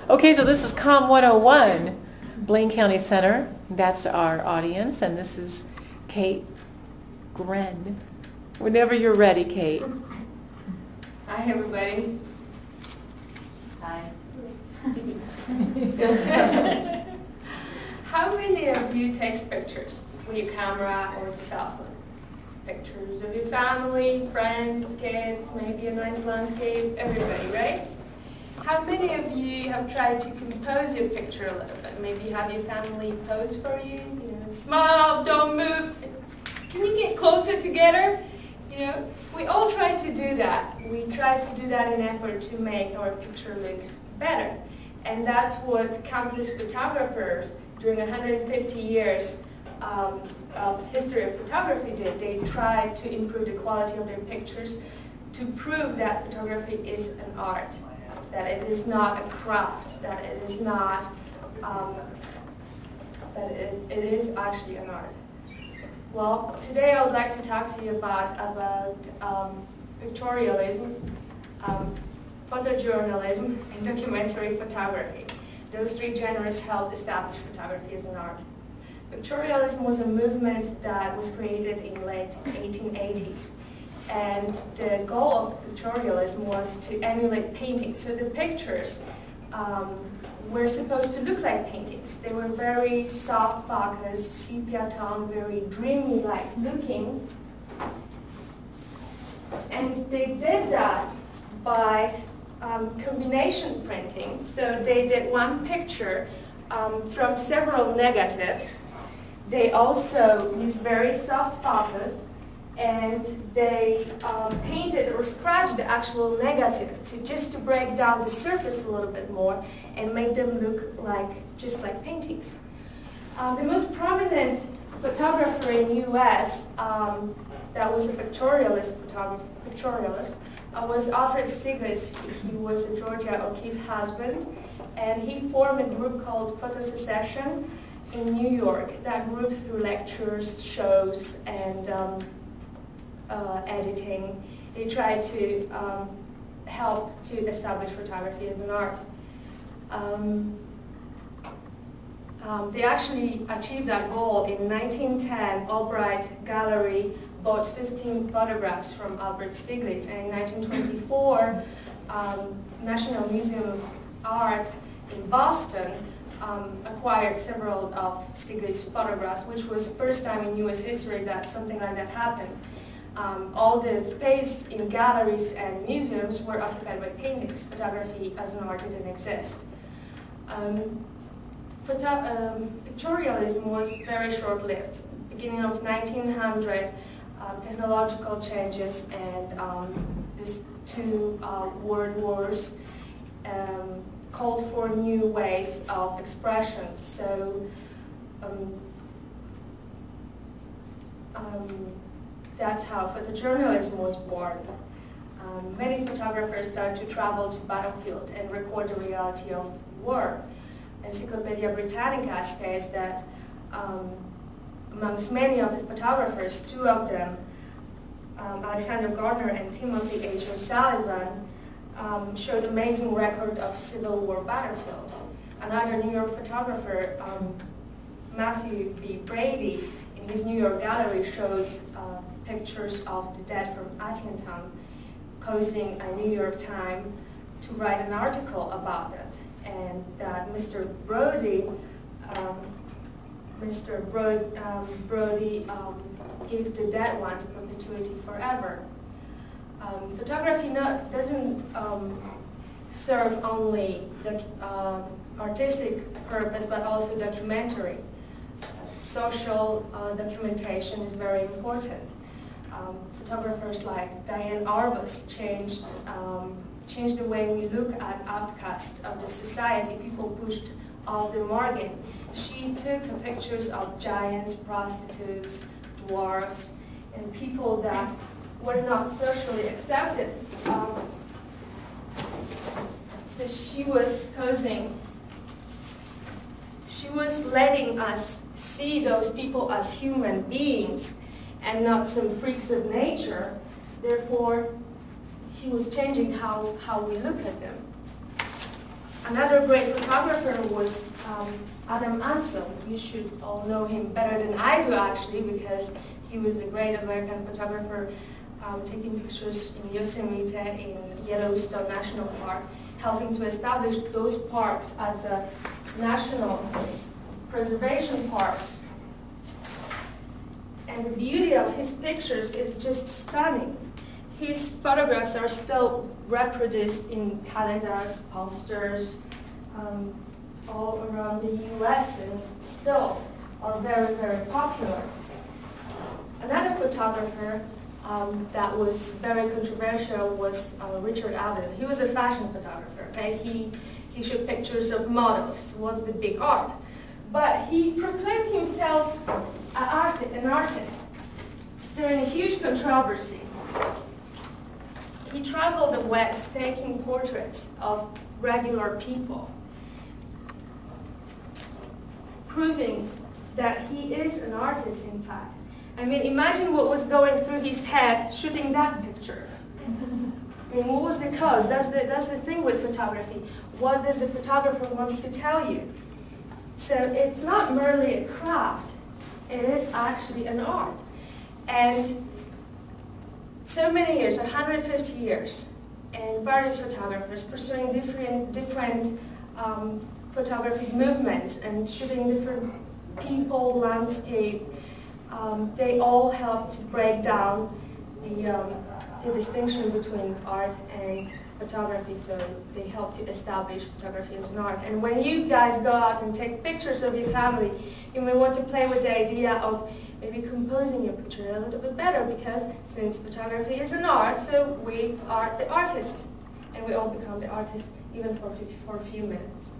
Okay, so this is COM 101, Blaine County Center. That's our audience, and this is Kate Gren. Whenever you're ready, Kate. Hi, everybody. Hi. How many of you take pictures with your camera or the cell phone? Pictures of your family, friends, kids, maybe a nice landscape, everybody, right? How many of you have tried to compose your picture a little bit? Maybe have your family pose for you, smile, don't move. Can you get closer together? We all try to do that. We try to do that in effort to make our picture look better. And that's what countless photographers during 150 years of history of photography did. They tried to improve the quality of their pictures to prove that photography is an art, that it is not a craft, that it is not, that it is actually an art. Well, today I would like to talk to you about pictorialism, photojournalism, and documentary photography. Those three genres helped establish photography as an art. Pictorialism was a movement that was created in late 1880s. And the goal of pictorialism was to emulate paintings. So the pictures were supposed to look like paintings. They were very soft focused, sepia tone, very dreamy-like looking. And they did that by combination printing. So they did one picture from several negatives. They also used very soft focus, and they painted or scratched the actual negative just to break down the surface a little bit more and make them look just like paintings. The most prominent photographer in the U.S. That was a pictorialist was Alfred Stieglitz. He was a Georgia O'Keeffe husband, and he formed a group called Photosecession in New York. That group, through lectures, shows, and editing, they tried to help to establish photography as an art. They actually achieved that goal. In 1910, Albright Gallery bought 15 photographs from Albert Stieglitz, and in 1924, National Museum of Art in Boston acquired several of Stieglitz's photographs, which was the first time in U.S. history that something like that happened. All the space in galleries and museums were occupied by paintings. Photography as an art didn't exist. Pictorialism was very short-lived. Beginning of 1900, technological changes and these two world wars called for new ways of expression. So that's how photojournalism was born. Many photographers started to travel to battlefield and record the reality of war. Encyclopedia Britannica states that amongst many of the photographers, two of them, Alexander Gardner and Timothy H. O'Sullivan, showed amazing record of Civil War battlefield. Another New York photographer, Matthew B. Brady, in his New York gallery showed pictures of the dead from Antietam, causing a New York Times to write an article about it, and that Mr. Brody gave the dead ones perpetuity forever. Photography doesn't serve only the artistic purpose, but also documentary. Social documentation is very important. Photographers like Diane Arbus changed the way we look at outcasts of the society, people pushed off the margin. She took pictures of giants, prostitutes, dwarfs, and people that were not socially accepted. So she was letting us see those people as human beings and not some freaks of nature. Therefore, she was changing how we look at them. Another great photographer was Adam Ansel. You should all know him better than I do, actually, because he was a great American photographer taking pictures in Yosemite, in Yellowstone National Park, helping to establish those parks as a national preservation parks. And the beauty of his pictures is just stunning. His photographs are still reproduced in calendars, posters, all around the US, and still are very, very popular. Another photographer that was very controversial was Richard Avedon. He was a fashion photographer. Okay? He showed pictures of models, was the big art. But he proclaimed himself an artist, stirring a huge controversy. He traveled the West taking portraits of regular people, proving that he is an artist, in fact. I mean, imagine what was going through his head shooting that picture. I mean, what was the cause? That's the thing with photography. What does the photographer wants to tell you? So it's not merely a craft. It is actually an art. And so many years, 150 years, and various photographers pursuing different photography movements and shooting different people, landscape. They all help to break down the distinction between art and photography, so they help to establish photography as an art. And when you guys go out and take pictures of your family, you may want to play with the idea of maybe composing your picture a little bit better, because since photography is an art, so we are the artist, and we all become the artist even for a few minutes.